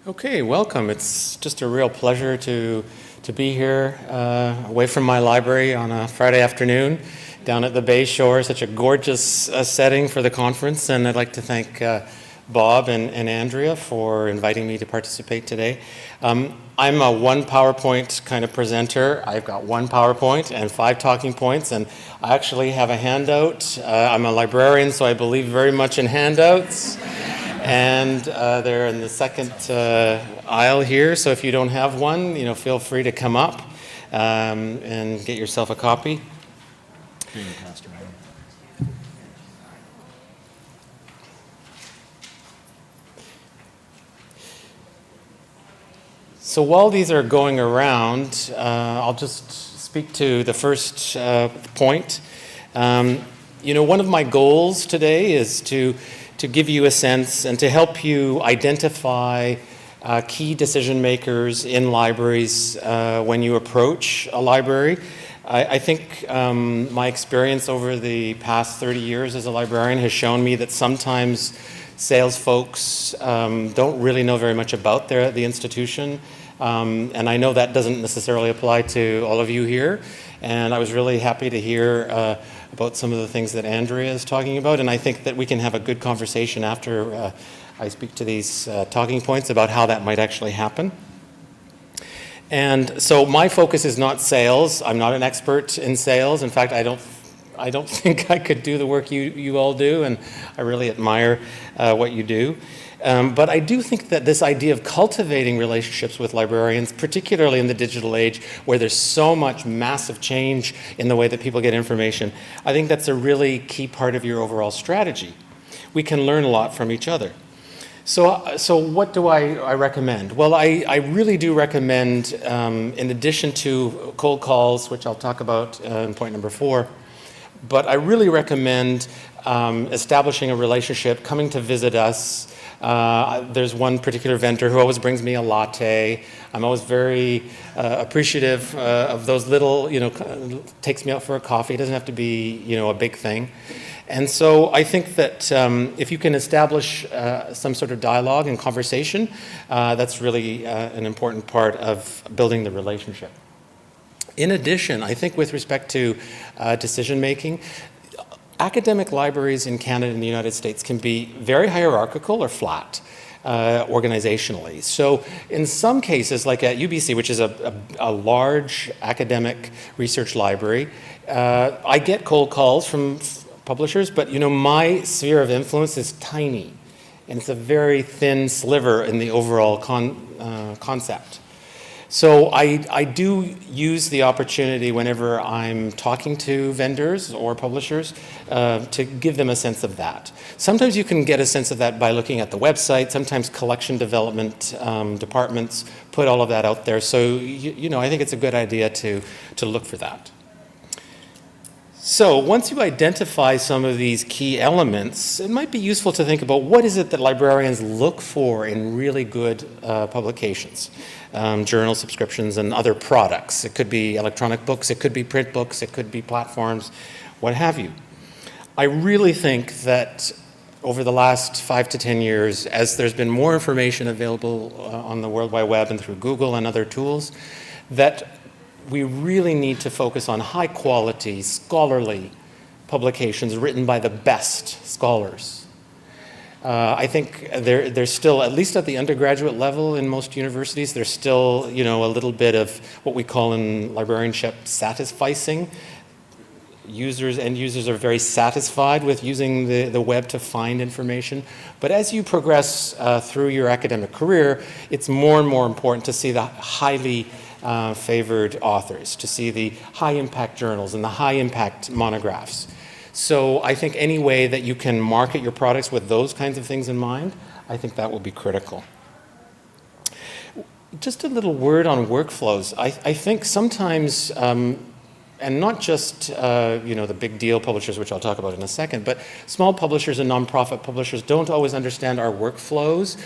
Okay, welcome. It's just a real pleasure to be here away from my library on a Friday afternoon down at the Bay Shore. Such a gorgeous setting for the conference, and I'd like to thank Bob and Andrea for inviting me to participate today. I'm a one PowerPoint kind of presenter. I've got one PowerPoint and 5 talking points, and I actually have a handout. I'm a librarian, so I believe very much in handouts. And they're in the second aisle here, so if you don't have one, feel free to come up and get yourself a copy. So while these are going around, I'll just speak to the first point. One of my goals today is to give you a sense and to help you identify key decision makers in libraries when you approach a library. I think my experience over the past 30 years as a librarian has shown me that sometimes sales folks don't really know very much about the institution. And I know that doesn't necessarily apply to all of you here. And I was really happy to hear about some of the things that Andrea is talking about, and I think that we can have a good conversation after I speak to these talking points about how that might actually happen. And so my focus is not sales. I'm not an expert in sales. In fact, I don't think I could do the work you all do, and I really admire what you do. But I do think that this idea of cultivating relationships with librarians, particularly in the digital age where there's so much massive change in the way that people get information, I think that's a really key part of your overall strategy. We can learn a lot from each other. So what do I recommend? Well, I really do recommend, in addition to cold calls, which I'll talk about in point number 4, but I really recommend establishing a relationship, coming to visit us. There's one particular vendor who always brings me a latte. I'm always very appreciative of those little, takes me out for a coffee. It doesn't have to be, a big thing. And so I think that if you can establish some sort of dialogue and conversation, that's really an important part of building the relationship. In addition, I think with respect to decision making, academic libraries in Canada and the United States can be very hierarchical or flat organizationally. So in some cases, like at UBC, which is a large academic research library, I get cold calls from publishers, but my sphere of influence is tiny, and it's a very thin sliver in the overall concept. So I do use the opportunity whenever I'm talking to vendors or publishers to give them a sense of that. Sometimes you can get a sense of that by looking at the website. Sometimes collection development departments put all of that out there. So, I think it's a good idea to look for that. So once you identify some of these key elements, it might be useful to think about what is it that librarians look for in really good publications, journal subscriptions and other products. It could be electronic books, it could be print books, it could be platforms, what have you. I really think that over the last 5 to 10 years, as there's been more information available on the World Wide Web and through Google and other tools, that we really need to focus on high quality, scholarly publications written by the best scholars. I think there's still, at least at the undergraduate level in most universities, there's still, a little bit of what we call in librarianship satisficing. End users are very satisfied with using the web to find information. But as you progress through your academic career, it's more and more important to see the highly favored authors, to see the high-impact journals and the high-impact monographs. So I think any way that you can market your products with those kinds of things in mind, I think that will be critical. Just a little word on workflows. I think sometimes, and not just the big deal publishers, which I'll talk about in a second, but small publishers and nonprofit publishers don't always understand our workflows.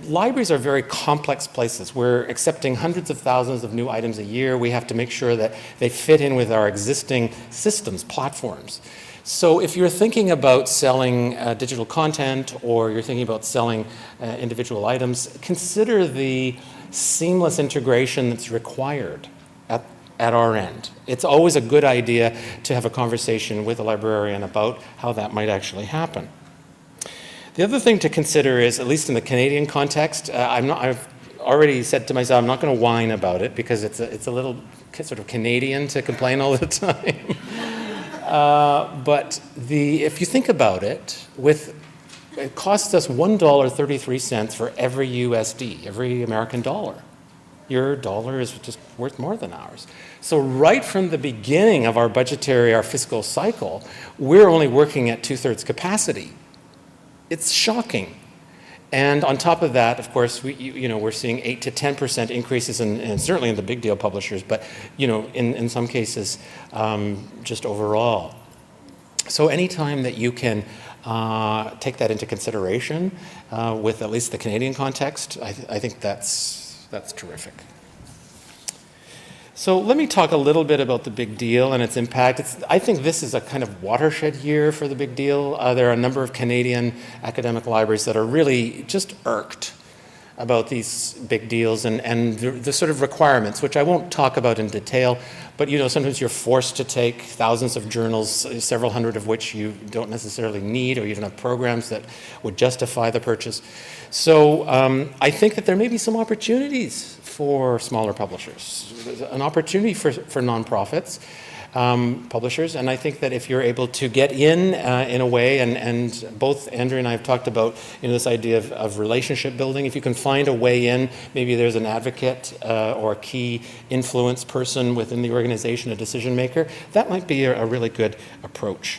Libraries are very complex places. We're accepting hundreds of thousands of new items a year. We have to make sure that they fit in with our existing systems, platforms. So if you're thinking about selling digital content or you're thinking about selling individual items, consider the seamless integration that's required at our end. It's always a good idea to have a conversation with a librarian about how that might actually happen. The other thing to consider is, at least in the Canadian context, I've already said to myself, I'm not going to whine about it because it's a little sort of Canadian to complain all the time. But if you think about it, it costs us $1.33 for every USD, every American dollar. Your dollar is just worth more than ours. So right from the beginning of our fiscal cycle, we're only working at 2/3 capacity. It's shocking. And on top of that, of course, we're seeing 8 to 10% increases in certainly in the big deal publishers, but in some cases, just overall. So anytime that you can take that into consideration with at least the Canadian context, I think that's terrific. So let me talk a little bit about the big deal and its impact. I think this is a kind of watershed year for the big deal. There are a number of Canadian academic libraries that are really just irked about these big deals and the sort of requirements, which I won't talk about in detail, but sometimes you're forced to take thousands of journals, several hundred of which you don't necessarily need, or you don't have programs that would justify the purchase. So I think that there may be some opportunities for smaller publishers, an opportunity for nonprofits, publishers, and I think that if you're able to get in a way, and both Andrew and I have talked about this idea of relationship building, if you can find a way in, maybe there's an advocate or a key influence person within the organization, a decision maker, that might be a really good approach.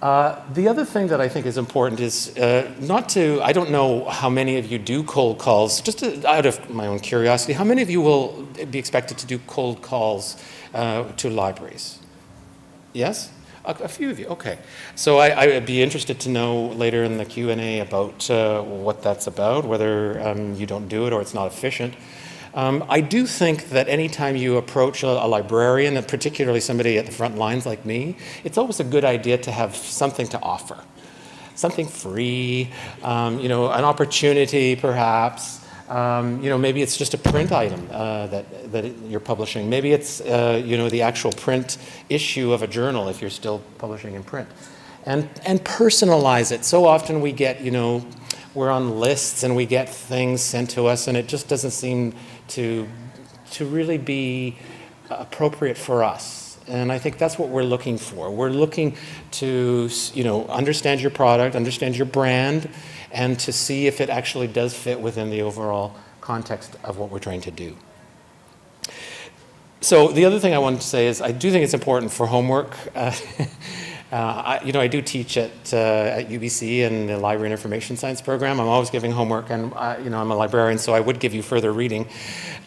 The other thing that I think is important is I don't know how many of you do cold calls, just out of my own curiosity, how many of you will be expected to do cold calls to libraries? Yes? A few of you, okay. So I would be interested to know later in the Q&A about what that's about, whether you don't do it or it's not efficient. I do think that anytime you approach a librarian, and particularly somebody at the front lines like me, it's always a good idea to have something to offer. Something free, an opportunity perhaps. Maybe it's just a print item that you're publishing. Maybe it's the actual print issue of a journal if you're still publishing in print. And personalize it. So often we get, we're on lists and we get things sent to us and it just doesn't seem to really be appropriate for us. And I think that's what we're looking for. We're looking to, understand your product, understand your brand, and to see if it actually does fit within the overall context of what we're trying to do. So the other thing I wanted to say is I do think it's important for homework. I do teach at UBC in the Library and Information Science program. I'm always giving homework, and I'm a librarian, so I would give you further reading.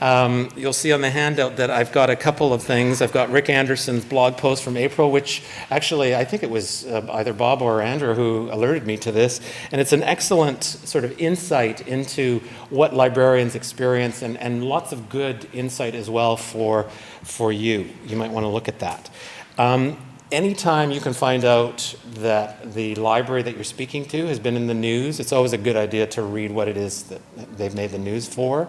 You'll see on the handout that I've got a couple of things. I've got Rick Anderson's blog post from April, which actually I think it was either Bob or Andrew who alerted me to this, and it's an excellent sort of insight into what librarians experience, and lots of good insight as well for you. You might want to look at that. Anytime you can find out that the library that you're speaking to has been in the news, it's always a good idea to read what it is that they've made the news for.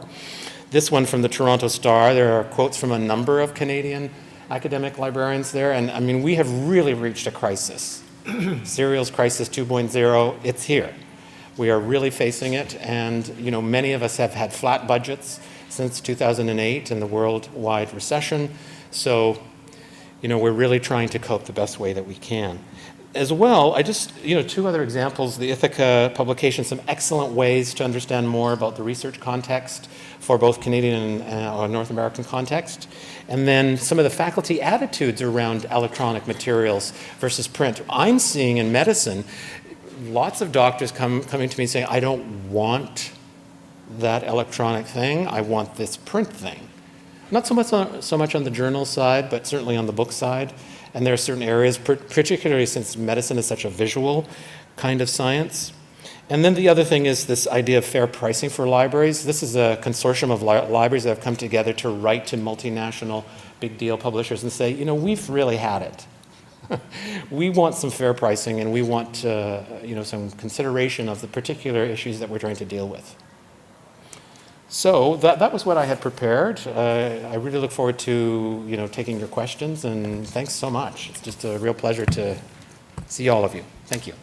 This one from the Toronto Star, there are quotes from a number of Canadian academic librarians there, and I mean, we have really reached a crisis. Serials Crisis 2.0, it's here. We are really facing it, and many of us have had flat budgets since 2008 and the worldwide recession, so we're really trying to cope the best way that we can. As well, I just, two other examples, the Ithaca publication, some excellent ways to understand more about the research context for both Canadian and North American context, and then some of the faculty attitudes around electronic materials versus print. I'm seeing in medicine, lots of doctors coming to me saying, I don't want that electronic thing, I want this print thing. Not so much on the journal side, but certainly on the book side. And there are certain areas, particularly since medicine is such a visual kind of science. And then the other thing is this idea of fair pricing for libraries. This is a consortium of libraries that have come together to write to multinational big deal publishers and say, we've really had it. We want some fair pricing, and we want some consideration of the particular issues that we're trying to deal with. So that was what I had prepared. I really look forward to taking your questions, and thanks so much. It's just a real pleasure to see all of you. Thank you.